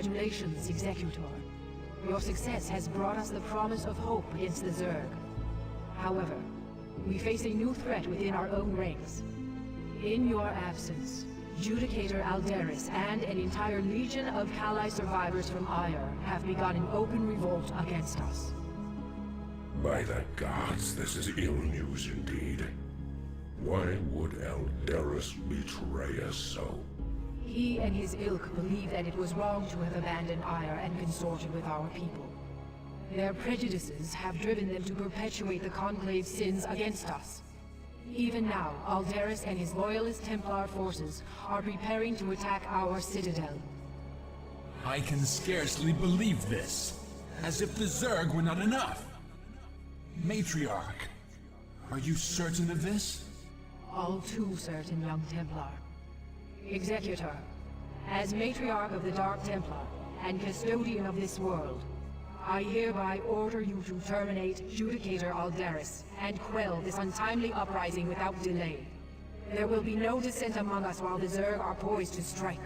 Congratulations, Executor. Your success has brought us the promise of hope against the Zerg. However, we face a new threat within our own ranks. In your absence, Judicator Aldaris and an entire legion of Kali survivors from Ire have begun an open revolt against us. By the gods, this is ill news indeed. Why would Aldaris betray us so? He and his ilk believe that it was wrong to have abandoned Ire and consorted with our people. Their prejudices have driven them to perpetuate the Conclave's sins against us. Even now, Aldaris and his loyalist Templar forces are preparing to attack our citadel. I can scarcely believe this. As if the Zerg were not enough. Matriarch, are you certain of this? All too certain, young Templar. Executor, as Matriarch of the Dark Templar and Custodian of this world, I hereby order you to terminate Judicator Aldaris and quell this untimely uprising without delay. There will be no dissent among us while the Zerg are poised to strike.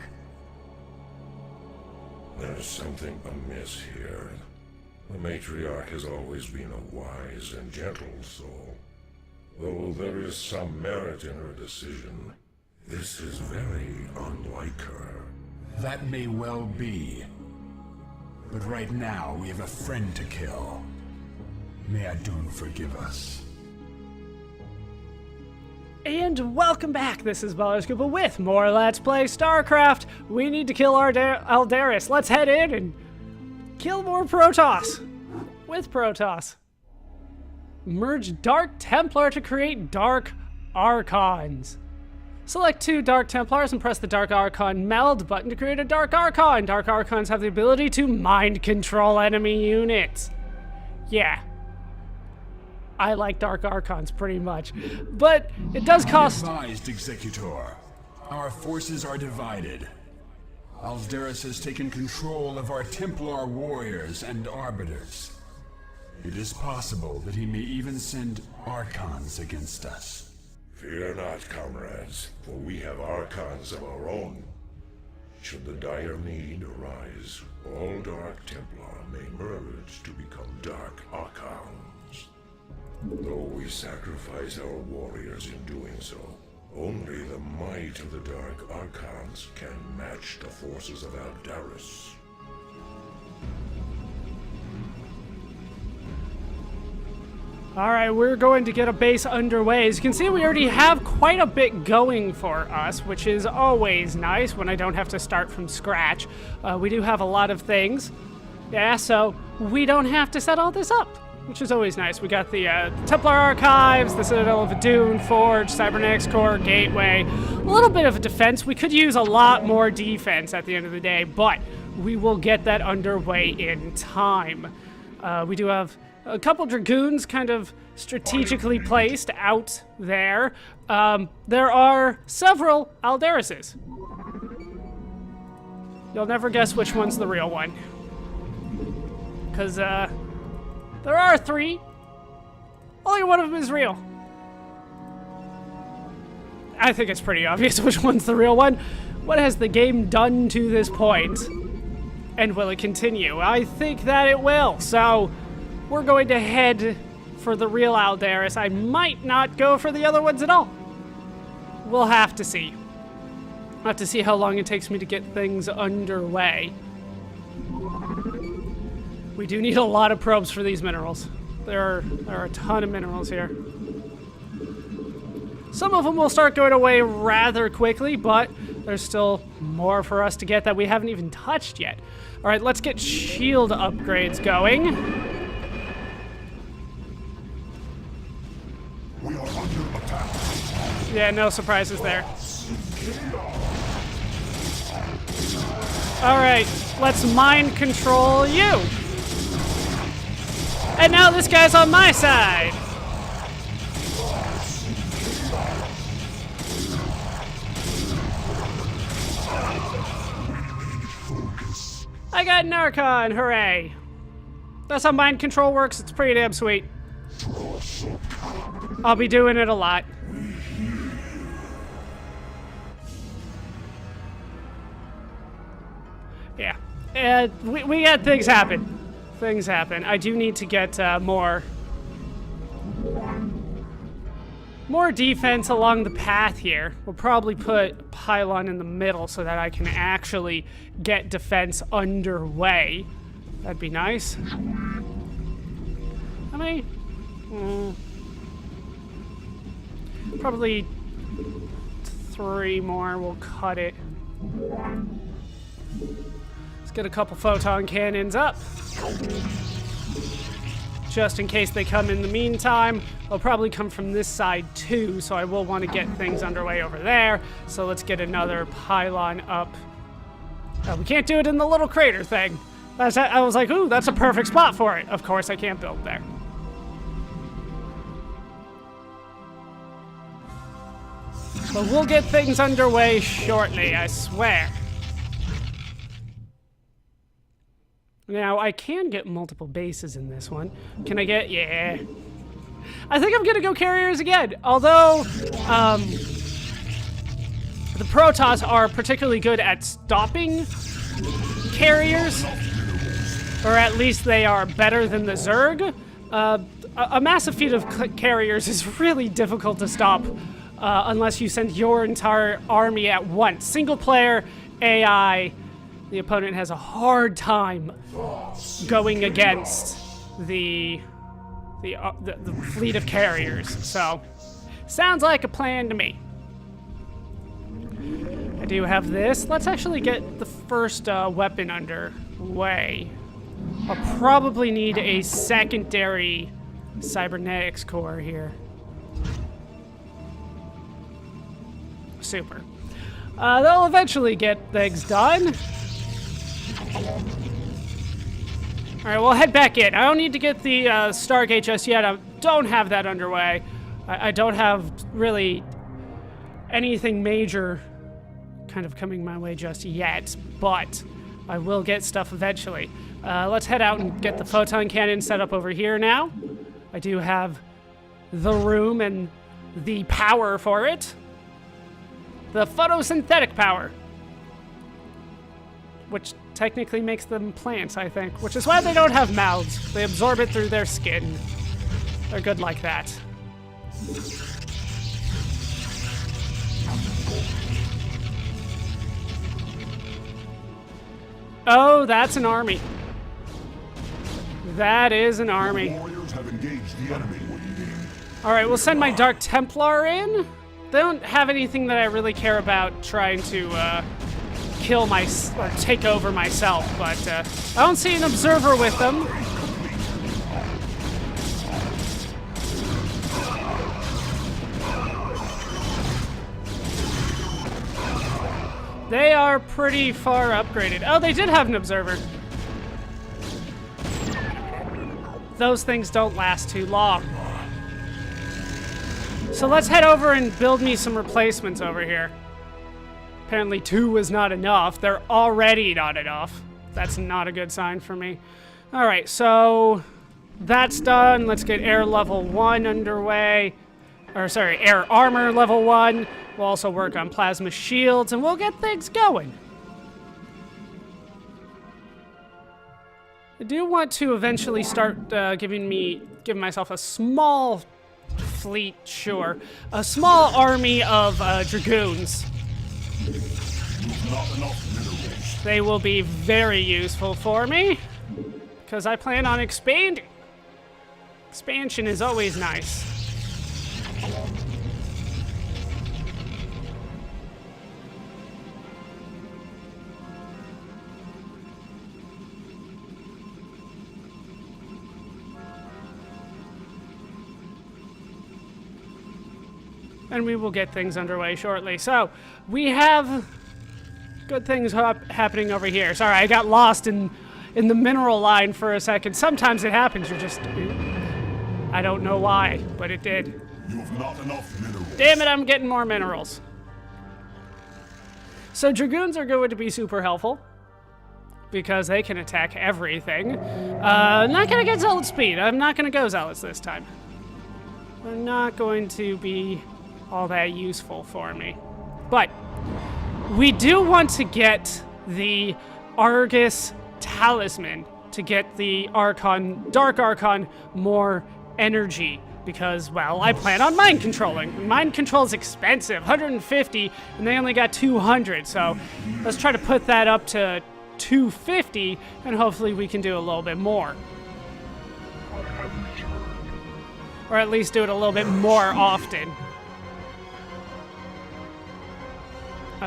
There's something amiss here. The Matriarch has always been a wise and gentle soul. Though there is some merit in her decision, this is very unlike her. That may well be. But right now, we have a friend to kill. May Adun forgive us. And welcome back, this is Ballerscuba with more Let's Play Starcraft. We need to kill Aldaris. Let's head in and kill more Protoss. With Protoss. Merge Dark Templar to create Dark Archons. Select 2 Dark Templars and press the Dark Archon Meld button to create a Dark Archon. Dark Archons have the ability to mind control enemy units. Yeah. I like Dark Archons pretty much. But it does cost... Be advised, Executor. Our forces are divided. Aldaris has taken control of our Templar warriors and arbiters. It is possible that he may even send Archons against us. Fear not, comrades, for we have Archons of our own. Should the dire need arise, all Dark Templar may merge to become Dark Archons. Though we sacrifice our warriors in doing so, only the might of the Dark Archons can match the forces of Aldaris. Alright, we're going to get a base underway. As you can see, we already have quite a bit going for us, which is always nice when I don't have to start from scratch. We do have a lot of things. Yeah, so we don't have to set all this up, which is always nice. We got the Templar Archives, the Citadel of Adun, Forge, Cybernetics Core, Gateway. A little bit of a defense. We could use a lot more defense at the end of the day, but we will get that underway in time. We do have a couple Dragoons kind of strategically placed out there. There are several Aldarises. You'll never guess which one's the real one. Because, there are 3. Only one of them is real. I think it's pretty obvious which one's the real one. What has the game done to this point? And will it continue? I think that it will, so we're going to head for the real Aldaris. I might not go for the other ones at all. We'll have to see. I'll have to see how long it takes me to get things underway. We do need a lot of probes for these minerals. There are a ton of minerals here. Some of them will start going away rather quickly, but there's still more for us to get that we haven't even touched yet. All right, let's get shield upgrades going. We are under attack. Yeah, no surprises there. All right, let's mind control you. And now this guy's on my side. I got an Archon, hooray. That's how mind control works, it's pretty damn sweet. I'll be doing it a lot. Yeah. we had things happen. Things happen. I do need to get more defense along the path here. We'll probably put a pylon in the middle so that I can actually get defense underway. That'd be nice. How many? Probably 3 more. We'll cut it. Let's get a couple photon cannons up. Just in case they come in the meantime. They'll probably come from this side too, so I will want to get things underway over there. So let's get another pylon up. We can't do it in the little crater thing. I was like, ooh, that's a perfect spot for it. Of course I can't build there. But we'll get things underway shortly, I swear. Now, I can get multiple bases in this one. Can I get... Yeah. I think I'm gonna go carriers again. Although, the Protoss are particularly good at stopping carriers. Or at least they are better than the Zerg. A massive fleet of carriers is really difficult to stop unless you send your entire army at once. Single player, AI, the opponent has a hard time going against the fleet of carriers. So, sounds like a plan to me. I do have this. Let's actually get the first weapon underway. I'll probably need a secondary cybernetics core here. Super. They'll eventually get things done. Alright, we'll head back in. I don't need to get the Stargate just yet. I don't have that underway. I don't have really anything major kind of coming my way just yet, but I will get stuff eventually. Let's head out and get the photon cannon set up over here now. I do have the room and the power for it. The photosynthetic power. Which technically makes them plants, I think. Which is why they don't have mouths. They absorb it through their skin. They're good like that. Oh, that's an army. That is an army. Warriors have engaged the enemy. Alright, we'll send my Dark Templar in. They don't have anything that I really care about trying to kill or take over myself, but I don't see an observer with them. They are pretty far upgraded. Oh, they did have an observer. Those things don't last too long. So let's head over and build me some replacements over here. Apparently 2 was not enough. They're already not enough. That's not a good sign for me. Alright, so that's done. Let's get air level 1 underway. Or sorry, air armor level 1. We'll also work on plasma shields and we'll get things going. I do want to eventually start giving myself a small fleet, sure. A small army of dragoons. They will be very useful for me, because I plan on expanding. Expansion is always nice. And we will get things underway shortly. So, we have good things happening over here. Sorry, I got lost in the mineral line for a second. Sometimes it happens, I don't know why, but it did. You have not enough minerals. Damn it, I'm getting more minerals. So Dragoons are going to be super helpful, because they can attack everything. Not gonna get Zealot speed. I'm not gonna go Zealots this time. They're not going to be all that useful for me. But we do want to get the Argus talisman to get the Dark Archon more energy. Because, well, I plan on mind controlling. Mind control is expensive, 150, and they only got 200. So let's try to put that up to 250, and hopefully we can do a little bit more. Or at least do it a little bit more often.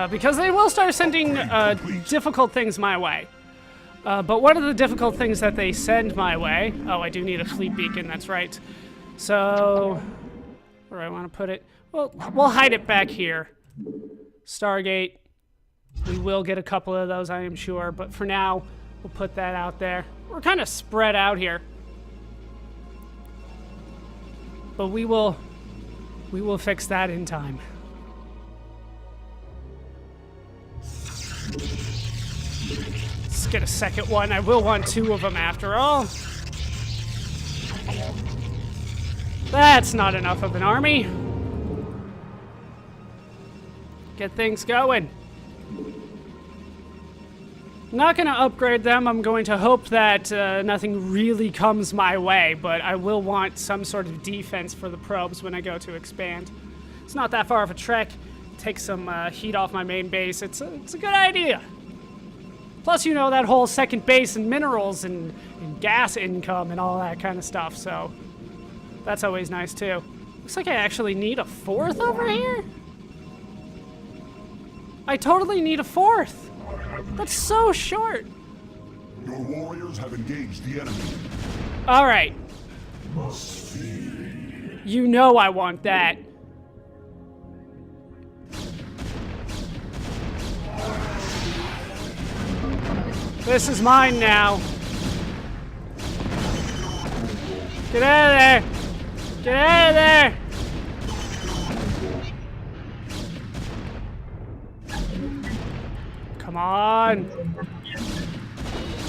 Because they will start sending difficult things my way. But one of the difficult things that they send my way... Oh, I do need a fleet beacon, that's right. So, where do I want to put it? Well, we'll hide it back here. Stargate. We will get a couple of those, I am sure. But for now, we'll put that out there. We're kind of spread out here. But we will fix that in time. Let's get a second one. I will want 2 of them after all. That's not enough of an army. Get things going. I'm not going to upgrade them. I'm going to hope that nothing really comes my way, but I will want some sort of defense for the probes when I go to expand. It's not that far of a trek. Take some heat off my main base. It's a good idea. Plus, you know, that whole second base and minerals and gas income and all that kind of stuff, so that's always nice, too. Looks like I actually need a 4th over here? I totally need a 4th. That's so short. Your warriors have engaged the enemy. All right. Must be. You know I want that. This is mine now. Get out of there. Get out of there. Come on.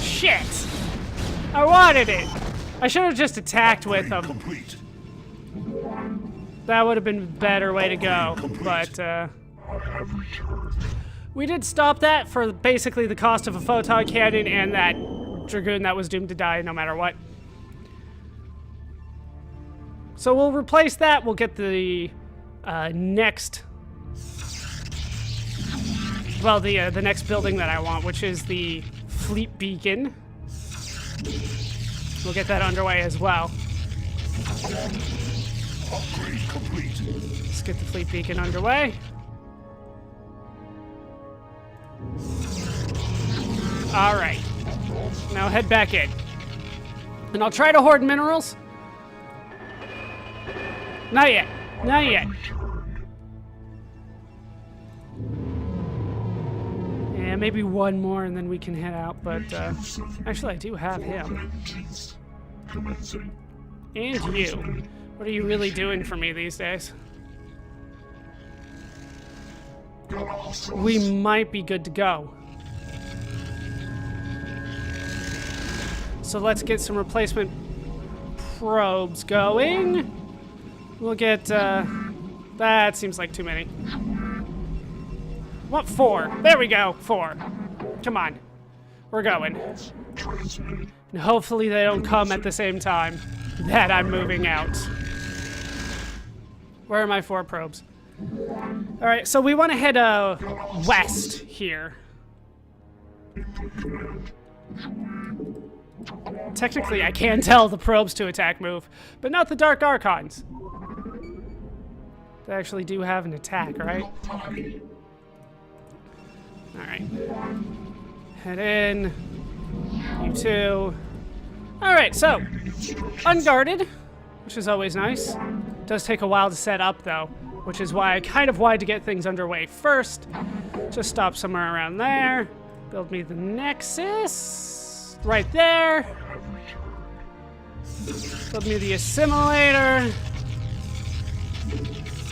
Shit. I wanted it. I should have just attacked with them. Complete. That would have been a better way to go. But, we did stop that for basically the cost of a photon cannon and that Dragoon that was doomed to die no matter what. So we'll replace that. We'll get the next... Well, the next building that I want, which is the fleet beacon. We'll get that underway as well. Upgrade complete. Let's get the fleet beacon underway. All right. Now head back in. And I'll try to hoard minerals. Not yet. Not yet. Yeah, maybe one more and then we can head out, but actually I do have him. And you. What are you really doing for me these days? We might be good to go. So let's get some replacement probes going. We'll get, that seems like too many. What, 4? There we go, 4. Come on. We're going. And hopefully they don't come at the same time that I'm moving out. Where are my 4 probes? Alright, so we want to head west here. Technically, I can tell the probes to attack move, but not the Dark Archons. They actually do have an attack, right? Alright. Head in. You two. Alright, so. Unguarded, which is always nice. Does take a while to set up, though, which is why I kind of wanted to get things underway first. Just stop somewhere around there. Build me the Nexus. Right there. Build me the assimilator.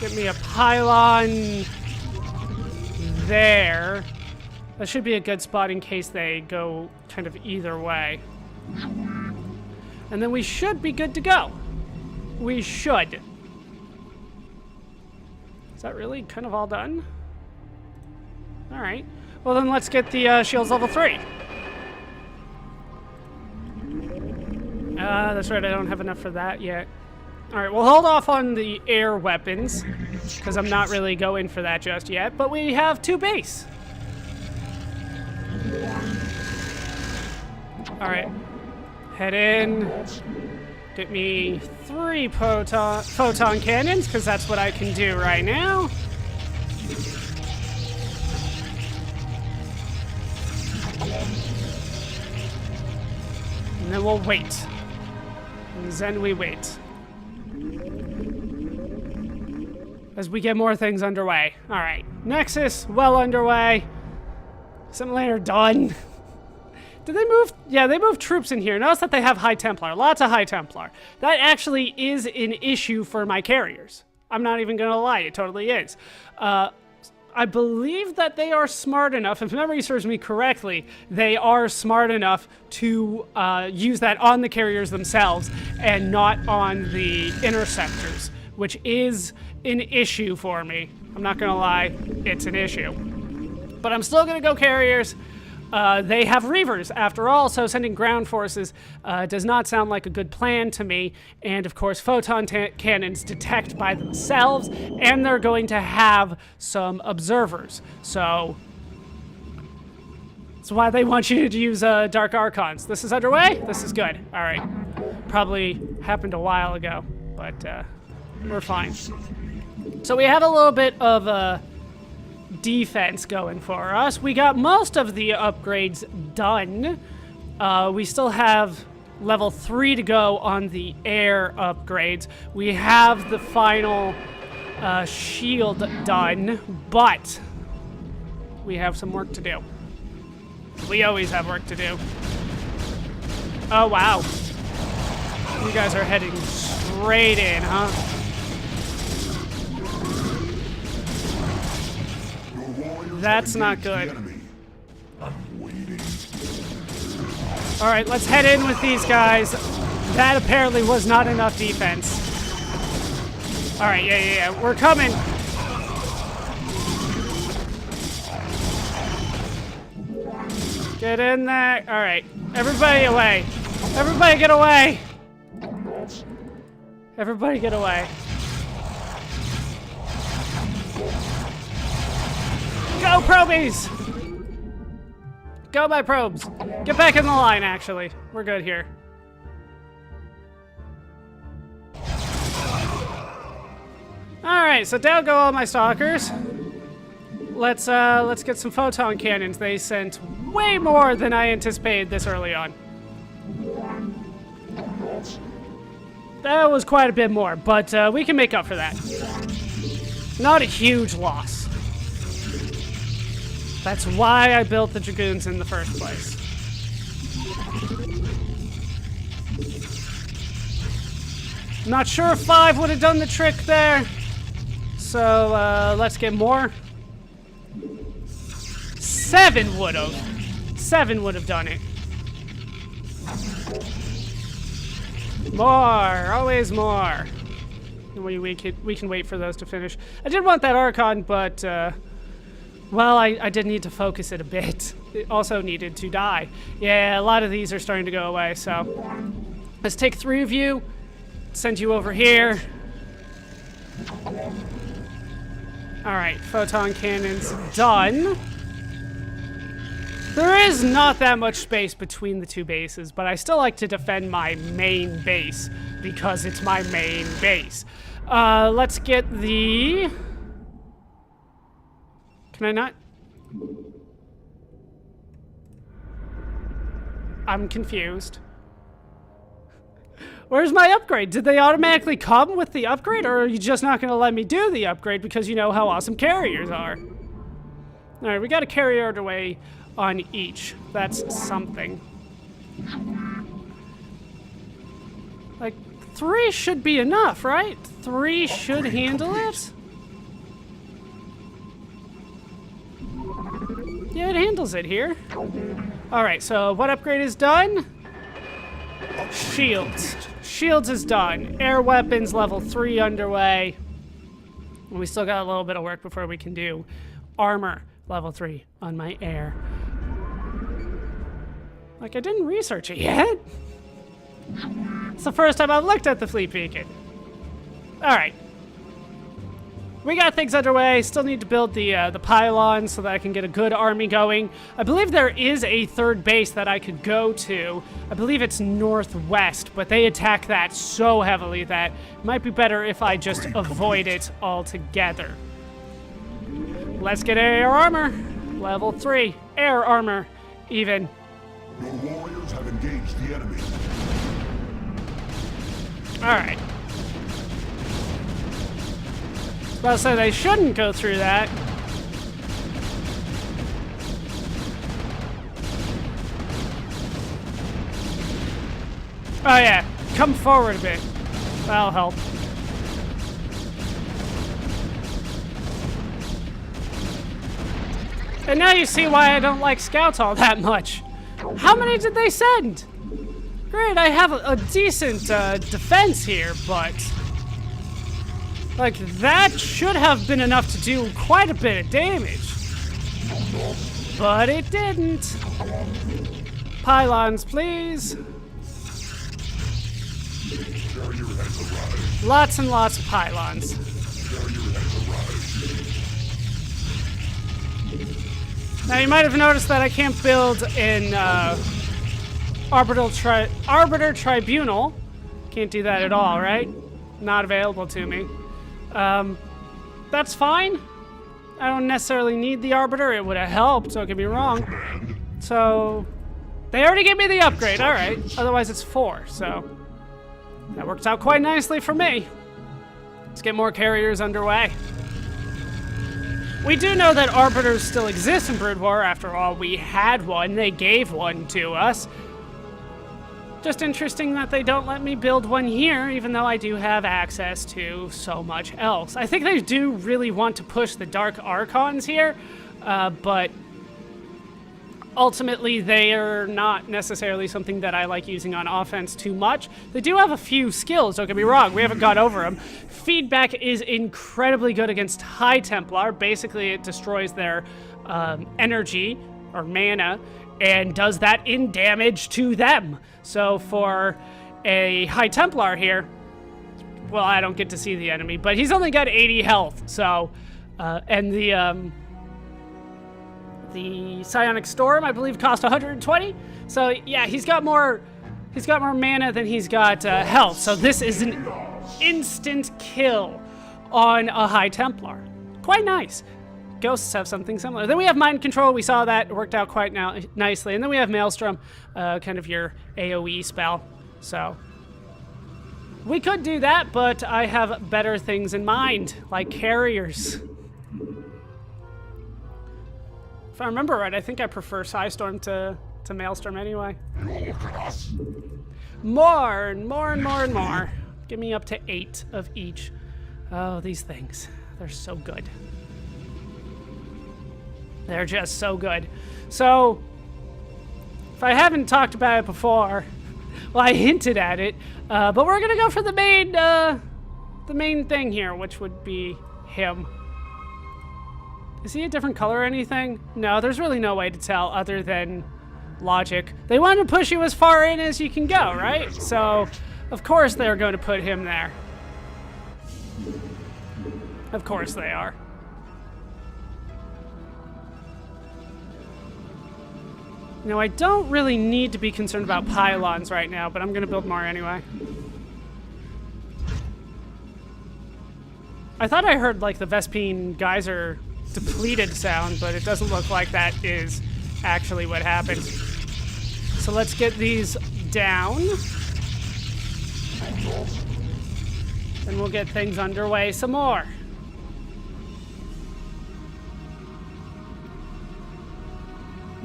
Get me a pylon there. That should be a good spot in case they go kind of either way. And then we should be good to go. We should. Is that really kind of all done? All right. Well, then let's get the shields level 3. That's right, I don't have enough for that yet. Alright, we'll hold off on the air weapons, because I'm not really going for that just yet, but we have 2 base. Alright, head in, get me 3 photon cannons, because that's what I can do right now. And then we'll wait. And then we wait. As we get more things underway. Alright, Nexus, well underway. Simulator done. Did they move? Yeah, they moved troops in here. Notice that they have High Templar. Lots of High Templar. That actually is an issue for my carriers. I'm not even gonna lie, it totally is. I believe that they are smart enough, if memory serves me correctly, they are smart enough to use that on the carriers themselves and not on the interceptors, which is an issue for me. I'm not gonna lie, it's an issue. But I'm still gonna go carriers. They have Reavers, after all, so sending ground forces does not sound like a good plan to me. And of course, photon cannons detect by themselves, and they're going to have some observers. So that's why they want you to use Dark Archons. This is underway? This is good. All right. Probably happened a while ago, but we're fine. So we have a little bit of defense going for us. We got most of the upgrades done. We still have level 3 to go on the air upgrades. We have the final shield done, but we have some work to do. We always have work to do. Oh, wow. You guys are heading straight in, huh? That's not good. Alright, let's head in with these guys. That apparently was not enough defense. Alright, yeah. We're coming. Get in there. Alright. Everybody away. Everybody get away. Everybody get away. Go, probies! Go, my probes. Get back in the line, actually. We're good here. Alright, so down go all my stalkers. Let's get some photon cannons. They sent way more than I anticipated this early on. That was quite a bit more, but we can make up for that. Not a huge loss. That's why I built the Dragoons in the first place. Not sure if 5 would have done the trick there. So let's get more. 7 would have. 7 would have done it. More, always more. We can wait for those to finish. I did want that Archon, but well, I did need to focus it a bit. It also needed to die. Yeah, a lot of these are starting to go away, so let's take 3 of you, send you over here. All right, photon cannons done. There is not that much space between the 2 bases, but I still like to defend my main base because it's my main base. Let's get the... Can I not? I'm confused. Where's my upgrade? Did they automatically come with the upgrade, or are you just not going to let me do the upgrade because you know how awesome carriers are? All right, we got a carrier underway on each. That's something. Like, 3 should be enough, right? 3 should handle it? Yeah, it handles it here. Alright, so what upgrade is done? Shields. Shields is done. Air weapons, level 3 underway. And we still got a little bit of work before we can do armor, level 3 on my air. Like, I didn't research it yet. It's the first time I've looked at the fleet beacon. Alright. We got things underway. Still need to build the pylons so that I can get a good army going. I believe there is a third base that I could go to. I believe it's northwest, but they attack that so heavily that it might be better if I just avoid it altogether. Let's get air armor. Level 3. Air armor, even. Your warriors have engaged the enemy. Alright. Well, so they shouldn't go through that. Oh yeah, come forward a bit. That'll help. And now you see why I don't like scouts all that much. How many did they send? Great, I have a decent defense here, but... like, that should have been enough to do quite a bit of damage. But it didn't. Pylons, please. Lots and lots of pylons. Now, you might have noticed that I can't build an Arbiter Tribunal. Can't do that at all, right? Not available to me. That's fine. I don't necessarily need the Arbiter. It would have helped, don't get me wrong. So, they already gave me the upgrade, alright. Otherwise it's 4, so that works out quite nicely for me. Let's get more carriers underway. We do know that Arbiters still exist in Brood War. After all, we had one. They gave one to us. Just interesting that they don't let me build one here, even though I do have access to so much else. I think they do really want to push the Dark Archons here, but ultimately they are not necessarily something that I like using on offense too much. They do have a few skills, don't get me wrong, we haven't gone over them. Feedback is incredibly good against High Templar. Basically it destroys their energy, or mana, and does that in damage to them. So for a High Templar here, well, I don't get to see the enemy, but he's only got 80 health, so, and the Psionic Storm, I believe, cost 120. So yeah, he's got more mana than he's got health. So this is an instant kill on a High Templar. Quite nice. Ghosts have something similar. Then we have Mind Control. We saw that. It worked out quite nicely. And then we have Maelstrom, kind of your AoE spell. So we could do that, but I have better things in mind, like carriers. If I remember right, I think I prefer Psystorm to Maelstrom anyway. More and more and more and more. Give me up to 8 of each. Oh, these things. They're so good. They're just so good. So, if I haven't talked about it before, well, I hinted at it, but we're gonna go for the main thing here, which would be him. Is he a different color or anything? No, there's really no way to tell other than logic. They want to push you as far in as you can go, right? So, of course they're going to put him there. Of course they are. Now, I don't really need to be concerned about pylons right now, but I'm going to build more anyway. I thought I heard, like, the Vespine geyser depleted sound, but it doesn't look like that is actually what happened. So let's get these down. And we'll get things underway some more.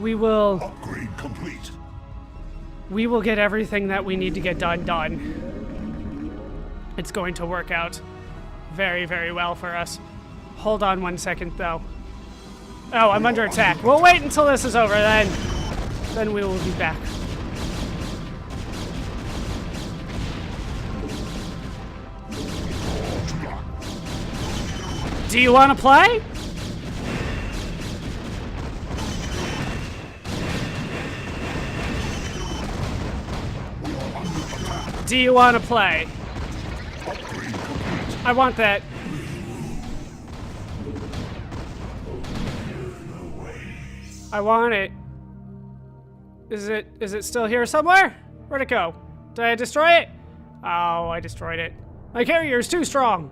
We will... Upgrade complete. We will get everything that we need to get done. It's going to work out very, very well for us. Hold on 1 second, though. Oh, I'm under attack. We'll wait until this is over, then we will be back. Do you want to play? do you want to play? I want that. I want it. Is it still here somewhere? Where'd it go? Did I destroy it? Oh, I destroyed it. My carrier is too strong.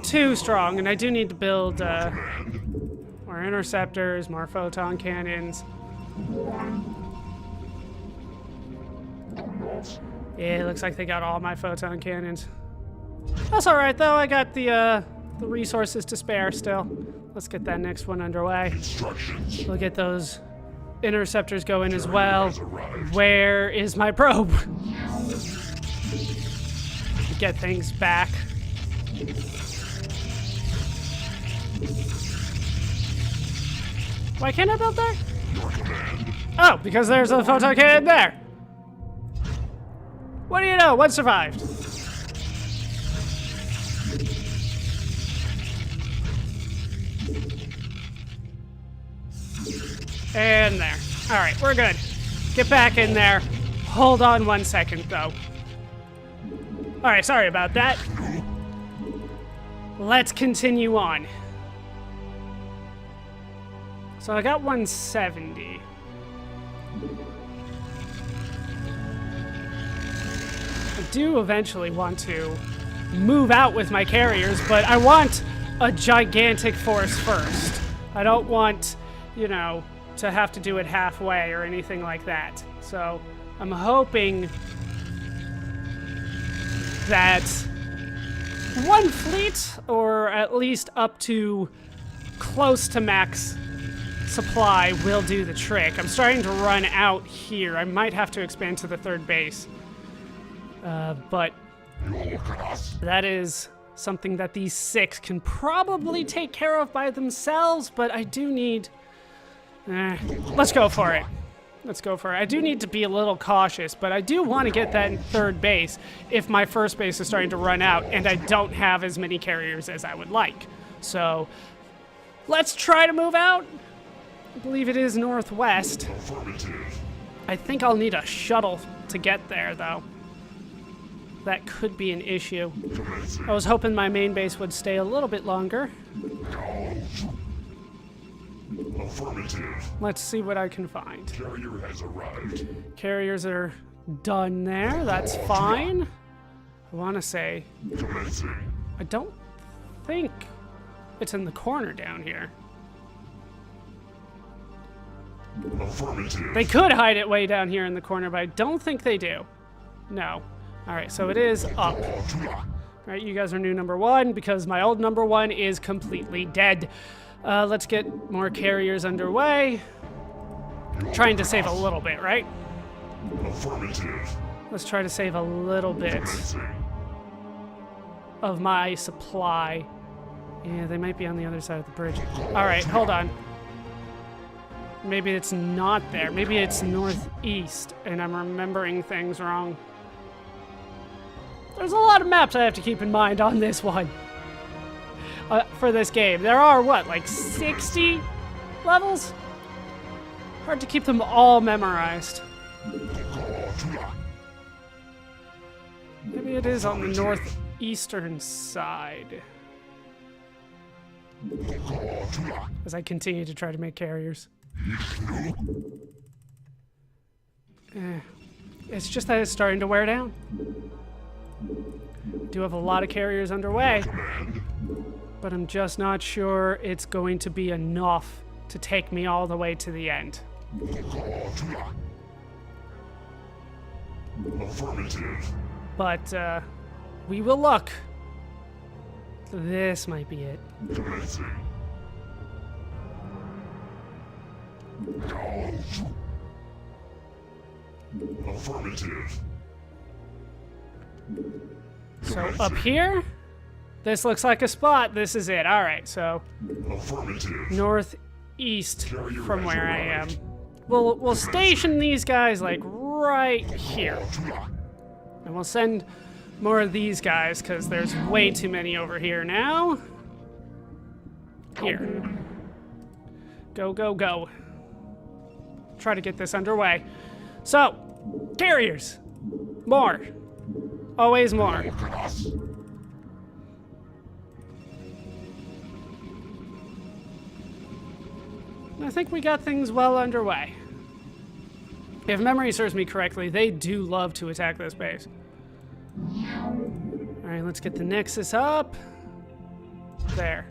Too strong, and I do need to build more interceptors, more photon cannons. Yeah, it looks like they got all my photon cannons. That's all right, though. I got the resources to spare still. Let's get that next one underway. We'll get those interceptors going as well. Where is my probe? Get things back. Why can't I build there? Oh, because there's a photon cannon there. What do you know? One survived. And there. All right, we're good. Get back in there. Hold on 1 second, though. All right, sorry about that. Let's continue on. So I got 170. I do eventually want to move out with my carriers, but I want a gigantic force first. I don't want, you know, to have to do it halfway or anything like that. So I'm hoping that one fleet, or at least up to close to max supply, will do the trick. I'm starting to run out here. I might have to expand to the third base. But that is something that these 6 can probably take care of by themselves, but I do need... let's go for it. Let's go for it. I do need to be a little cautious, but I do want to get that third base if my first base is starting to run out and I don't have as many carriers as I would like. So let's try to move out. I believe it is northwest. I think I'll need a shuttle to get there, though. That could be an issue. I was hoping my main base would stay a little bit longer. Let's see what I can find. Carrier has arrived. Carriers are done there. That's fine. I want to say... I don't think it's in the corner down here. They could hide it way down here in the corner, but I don't think they do. No. Alright, so it is up. Alright, you guys are new number 1 because my old number 1 is completely dead. Let's get more carriers underway. Trying to save a little bit, right? Let's try to save a little bit of my supply. Yeah, they might be on the other side of the bridge. Alright, hold on. Maybe it's not there. Maybe it's northeast, and I'm remembering things wrong. There's a lot of maps I have to keep in mind on this one. For this game. There are, what, like 60 levels? Hard to keep them all memorized. Maybe it is on the northeastern side. As I continue to try to make carriers. It's just that it's starting to wear down. I do have a lot of carriers underway, but I'm just not sure it's going to be enough to take me all the way to the end. But we will look. This might be it. So up here, this looks like a spot. This is it. All right, so northeast from where I am. We'll station these guys like right here, and we'll send more of these guys because there's way too many over here now. Here, go, go, go. Try to get this underway. So, carriers. More. Always more. I think we got things well underway. If memory serves me correctly, they do love to attack this base. Alright, let's get the Nexus up. There.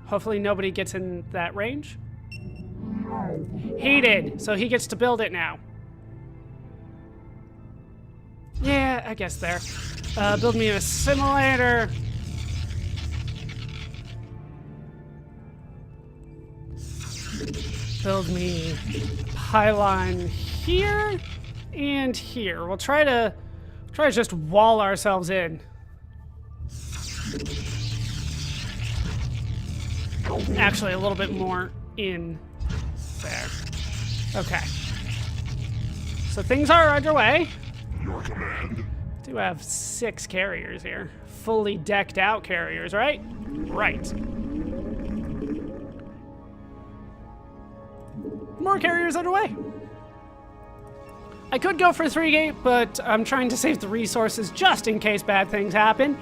Hopefully nobody gets in that range. He did, so he gets to build it now. Yeah, I guess there. Build me a simulator. Build me pylon here and here. We'll try to just wall ourselves in. Actually, a little bit more in there. Okay. So things are underway. Your command. Do have 6 carriers here. Fully decked out carriers, right? Right. More carriers underway. I could go for 3-gate, but I'm trying to save the resources just in case bad things happen,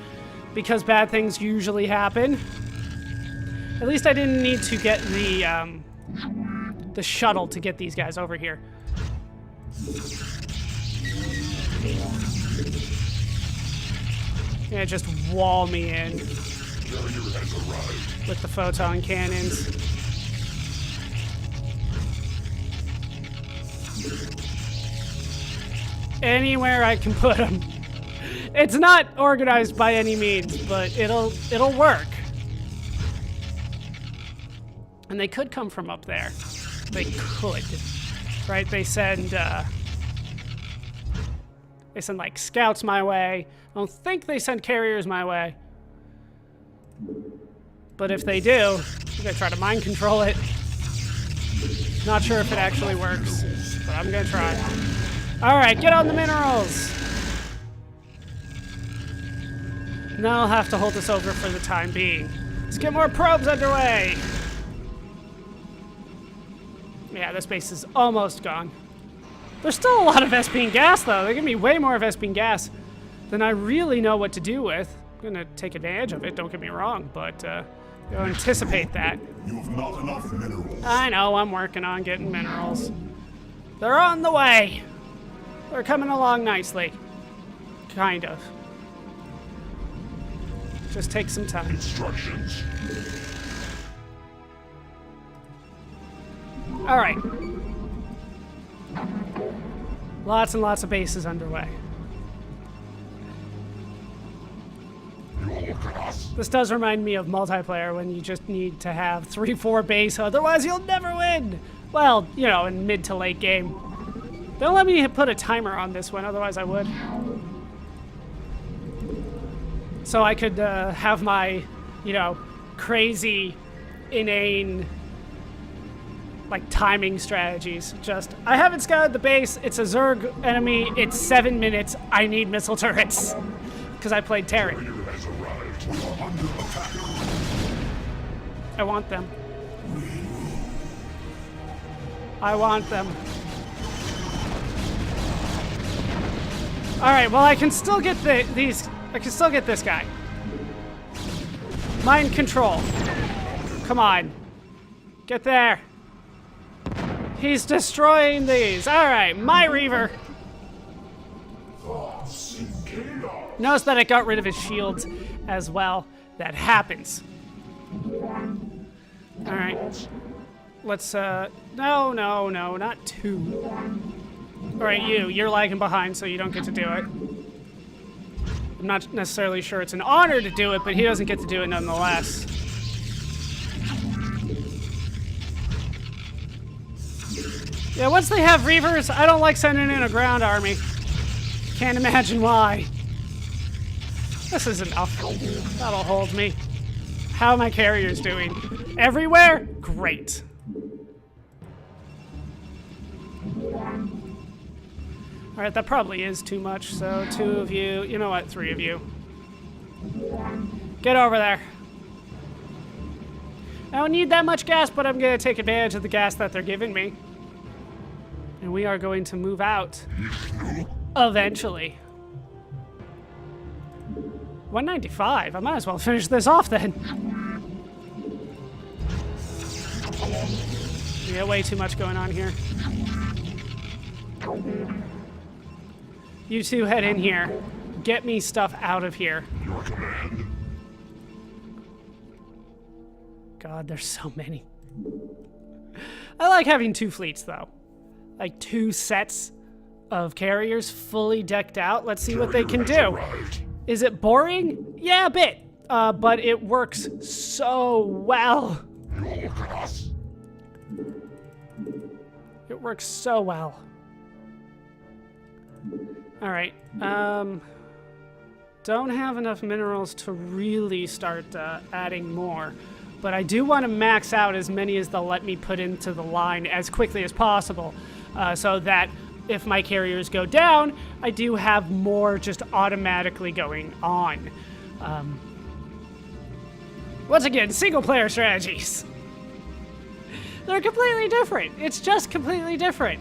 because bad things usually happen. At least I didn't need to get the shuttle to get these guys over here. Yeah, just wall me in with the photon cannons. Anywhere I can put them. It's not organized by any means, but it'll work. And they could come from up there. They could, right? They send like scouts my way. I don't think they send carriers my way. But if they do, I'm gonna try to mind control it. Not sure if it actually works, but I'm gonna try. All right, get on the minerals. And then I'll have to hold this over for the time being. Let's get more probes underway. Yeah, this base is almost gone. There's still a lot of SP and gas, though. They give me way more of SP and gas than I really know what to do with. I'm gonna take advantage of it, don't get me wrong, but you'll anticipate that. You have not enough minerals. I know, I'm working on getting minerals. They're on the way. They're coming along nicely. Kind of. Just take some time. Instructions. All right. Lots and lots of bases underway. This does remind me of multiplayer when you just need to have 3-4 base, otherwise you'll never win. Well, you know, in mid to late game. Don't let me put a timer on this one, otherwise I would. So I could have my, you know, crazy, inane, like timing strategies. Just, I haven't scouted the base, it's a Zerg enemy, it's 7 minutes, I need missile turrets. Because I played Terran. I want them. I want them. Alright, well I can still get I can still get this guy. Mind control. Come on. Get there. He's destroying these. Alright, my Reaver. Notice that I got rid of his shields as well. That happens. Alright. Let's, no, not 2. Alright, you're lagging behind, so you don't get to do it. I'm not necessarily sure it's an honor to do it, but he doesn't get to do it nonetheless. Yeah, once they have Reavers, I don't like sending in a ground army. Can't imagine why. This is enough. That'll hold me. How are my carriers doing? Everywhere? Great. Alright, that probably is too much, so 2 of you, you know what, 3 of you. Get over there. I don't need that much gas, but I'm going to take advantage of the gas that they're giving me. And we are going to move out Eventually. 195. I might as well finish this off then. We got way too much going on here. You two head in here. Get me stuff out of here. Your command. God, there's so many. I like having 2 fleets, though. Like 2 sets of carriers fully decked out. Let's see what they can do. Is it boring? Yeah, a bit. But it works so well. It works so well. All right. Don't have enough minerals to really start adding more. But I do want to max out as many as they'll let me put into the line as quickly as possible. So that if my carriers go down, I do have more just automatically going on. Once again, single-player strategies. They're completely different. It's just completely different.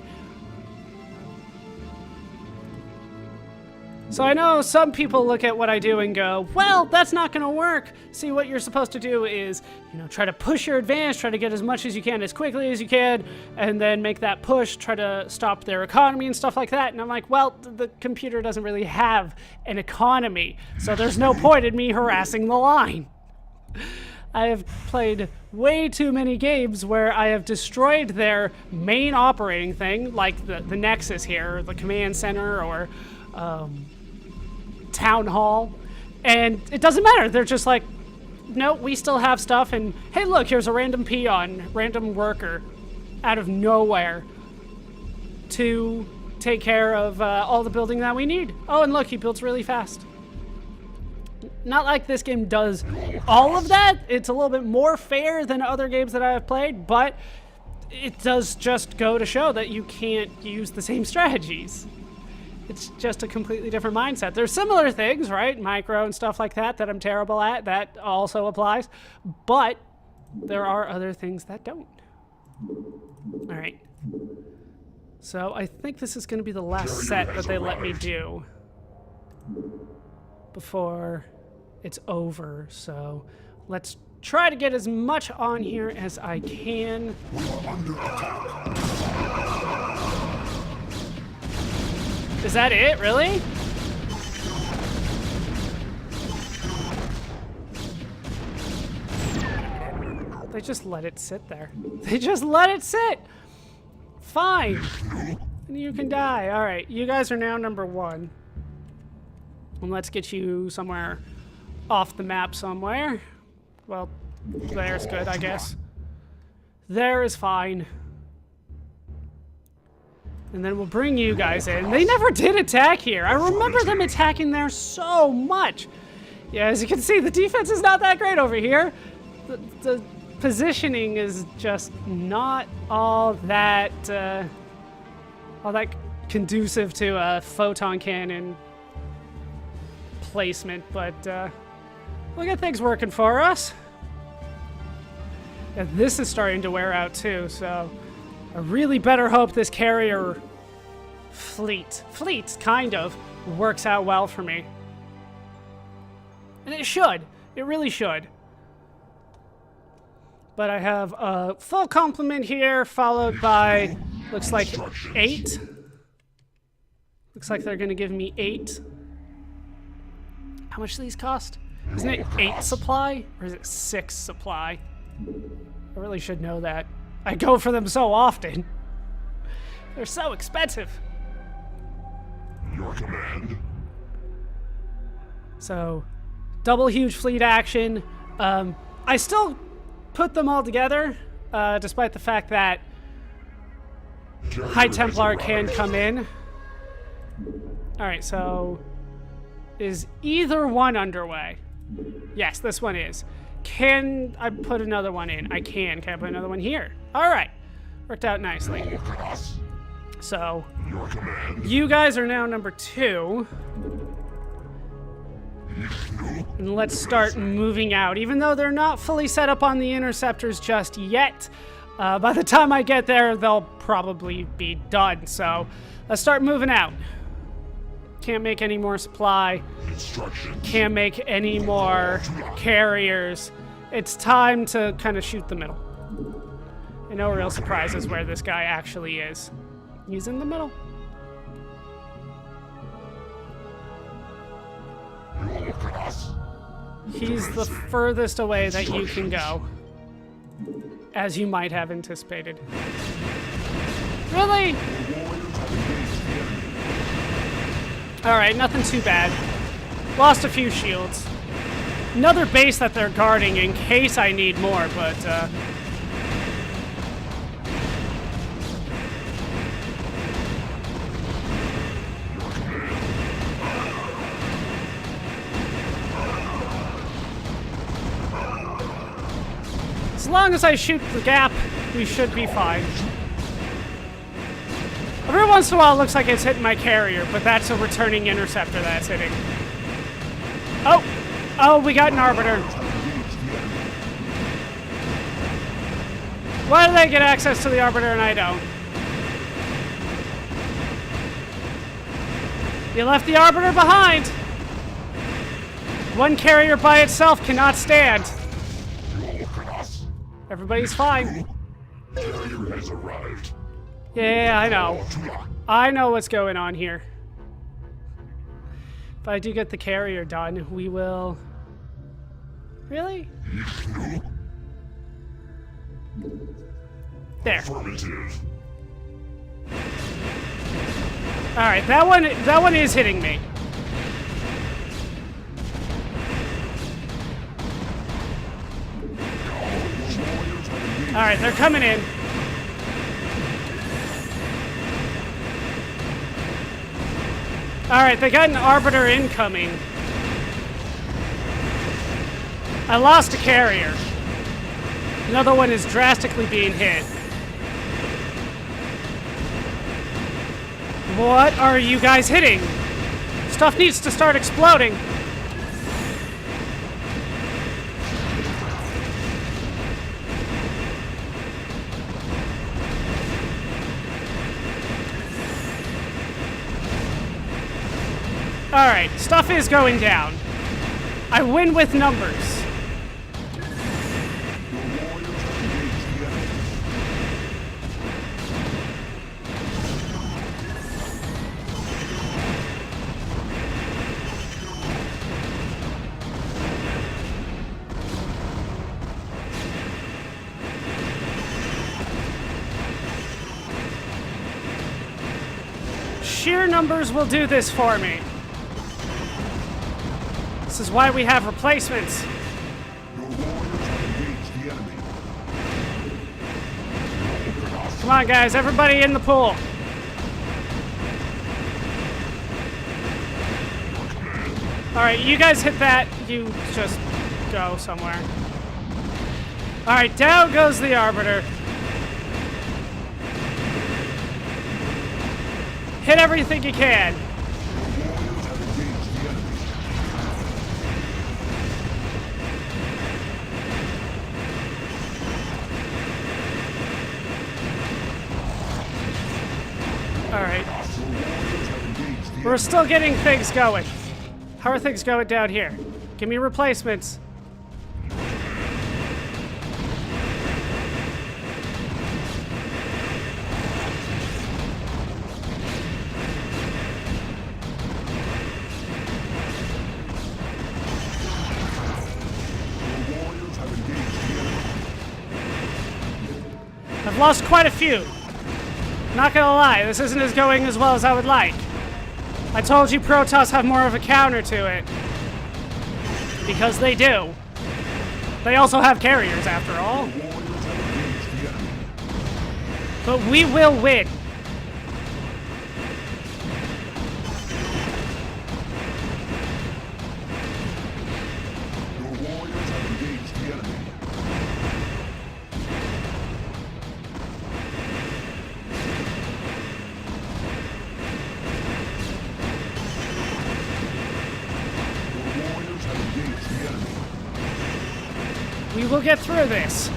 So I know some people look at what I do and go, well, that's not going to work. See, what you're supposed to do is, try to push your advantage, try to get as much as you can as quickly as you can, and then make that push, try to stop their economy and stuff like that. And I'm like, well, the computer doesn't really have an economy, so there's no point in me harassing the line. I have played way too many games where I have destroyed their main operating thing, like the Nexus here, or the command center, or town hall, and it doesn't matter. They're just like, no, we still have stuff, and hey, look, here's a random peon, random worker out of nowhere to take care of all the building that we need. Oh, and look, he builds really fast. Not like this game does all of that. It's a little bit more fair than other games that I have played, but it does just go to show that you can't use the same strategies. It's just a completely different mindset. There's similar things, right? Micro and stuff like that I'm terrible at. That also applies. But there are other things that don't. All right. So I think this is going to be the last set that they let me do before it's over. So let's try to get as much on here as I can. Is that it, really? They just let it sit there. They just let it sit! Fine. And you can die. Alright, you guys are now number 1. And let's get you somewhere off the map somewhere. Well, there's good, I guess. There is fine. And then we'll bring you guys in. They never did attack here. I remember them attacking there so much. Yeah, as you can see, the defense is not that great over here. The positioning is just not all that conducive to a photon cannon placement, but we'll get things working for us. Yeah, this is starting to wear out too, so I really better hope this carrier fleet kind of works out well for me. And it should. It really should. But I have a full complement here, followed by, looks like 8. Looks like they're going to give me 8. How much do these cost? Isn't it 8 supply? Or is it 6 supply? I really should know that. I go for them so often. They're so expensive. Your command. So, double huge fleet action. I still put them all together, despite the fact that High Templar can come in. Alright, so is either one underway? Yes, this one is. Can I put another one in? I can. Can I put another one here? Alright. Worked out nicely. So, you guys are now number 2. And let's start moving out. Even though they're not fully set up on the interceptors just yet, by the time I get there, they'll probably be done. So, let's start moving out. Can't make any more supply. Instructions. Can't make any more carriers. It's time to kind of shoot the middle. And no real surprises where this guy actually is. He's in the middle. He's the furthest away that you can go, as you might have anticipated. Really? Alright, nothing too bad. Lost a few shields. Another base that they're guarding in case I need more, but as long as I shoot the gap, we should be fine. Every once in a while it looks like it's hitting my carrier, but that's a returning interceptor that's hitting. Oh! Oh, we got an Arbiter. Why do they get access to the Arbiter and I don't? You left the Arbiter behind! One carrier by itself cannot stand. Everybody's fine. Carrier has arrived. Yeah, I know. I know what's going on here. If I do get the carrier done, we will... Really? There. Affirmative. Alright, that one is hitting me. Alright, they're coming in. Alright, they got an Arbiter incoming. I lost a carrier. Another one is drastically being hit. What are you guys hitting? Stuff needs to start exploding. Alright, stuff is going down. I win with numbers. Sheer numbers will do this for me. This is why we have replacements. Come on, guys, everybody in the pool. Alright, you guys hit that. You just go somewhere. Alright, down goes the Arbiter. Hit everything you can. Alright. We're still getting things going. How are things going down here? Give me replacements. I've lost quite a few. Not gonna lie, this isn't going as well as I would like. I told you Protoss have more of a counter to it. Because they do. They also have carriers, after all. But we will win. We will get through this.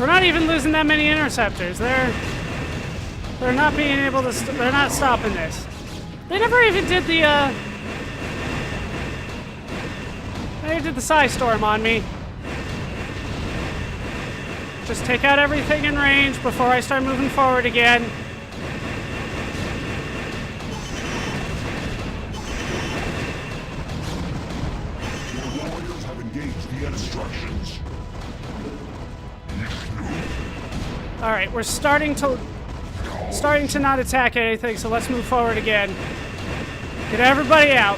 We're not even losing that many interceptors. They're not being able to. They're not stopping this. They never even did the. They did the Psy Storm on me. Just take out everything in range before I start moving forward again. Your warriors have engaged the instructions. Alright, we're starting to not attack anything, so let's move forward again. Get everybody out.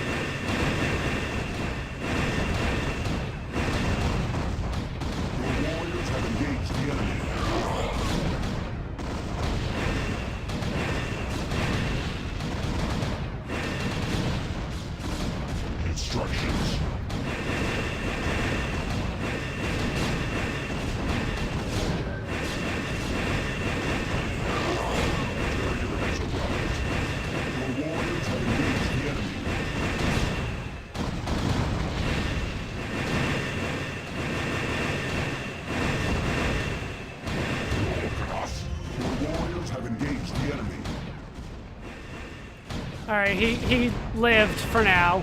Instructions. Alright, he lived for now.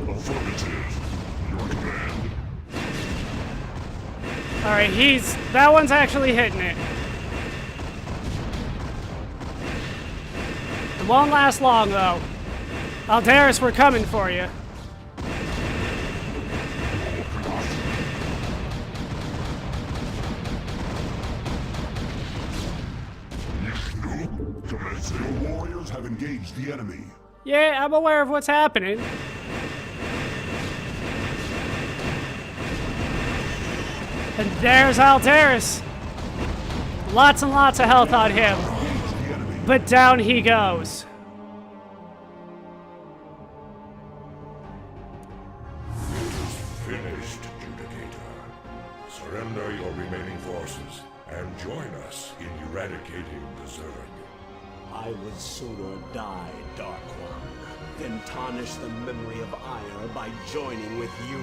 Affirmative. Your command. Alright, that one's actually hitting it. It won't last long, though. Aldaris, we're coming for you. Your warriors have engaged the enemy. Yeah, I'm aware of what's happening. And there's Aldaris. Lots and lots of health on him. But down he goes. Finished, Judicator. Surrender your remaining forces and join us in eradicating the Zerg. I would sooner die, Dark One, than tarnish the memory of Ire by joining with you.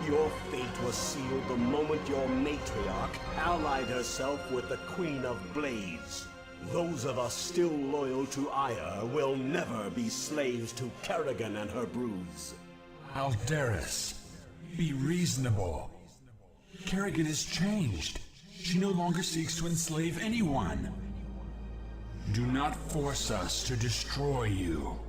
Your fate was sealed the moment your matriarch allied herself with the Queen of Blades. Those of us still loyal to Ire will never be slaves to Kerrigan and her broods. Aldaris, be reasonable. Kerrigan has changed. She no longer seeks to enslave anyone. Do not force us to destroy you.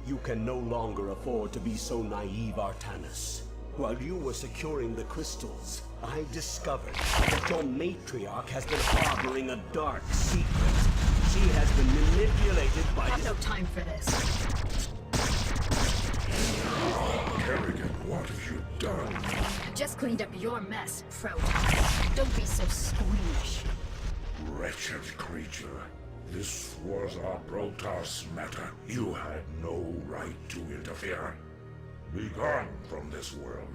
You can no longer afford to be so naive, Artanis. While you were securing the crystals, I discovered that your matriarch has been harboring a dark secret. She has been manipulated by— I have no time for this. Kerrigan, what have you done? Just cleaned up your mess, Protoss. Don't be so squeamish. Wretched creature. This was our Protoss matter. You had no right to interfere. Be gone from this world.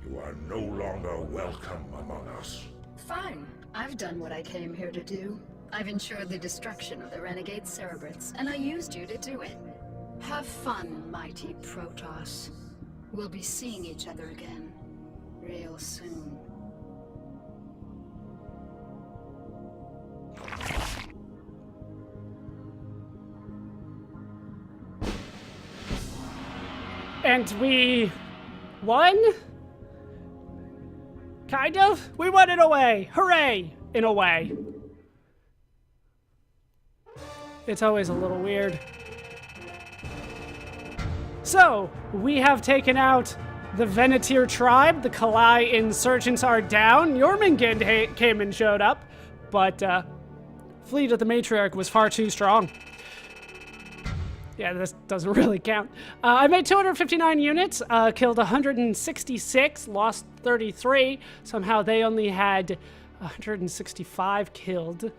You are no longer welcome among us. Fine. I've done what I came here to do. I've ensured the destruction of the renegade Cerebrits, and I used you to do it. Have fun, mighty Protoss. We'll be seeing each other again, real soon. And we won? Kind of? We won in a way. Hooray! In a way. It's always a little weird. So, we have taken out the Venatir tribe. The Kalai insurgents are down. Jormungand came and showed up, but Fleet of the Matriarch was far too strong. Yeah, this doesn't really count. I made 259 units, killed 166, lost 33. Somehow they only had 165 killed,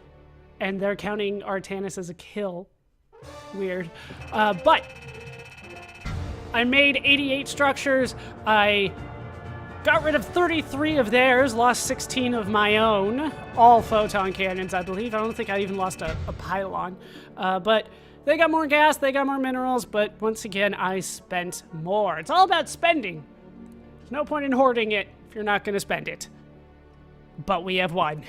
and they're counting Artanis as a kill. Weird. But I made 88 structures. I got rid of 33 of theirs, lost 16 of my own. All photon cannons, I believe. I don't think I even lost a pylon. But they got more gas, they got more minerals, but once again, I spent more. It's all about spending. There's no point in hoarding it if you're not going to spend it. but we have won.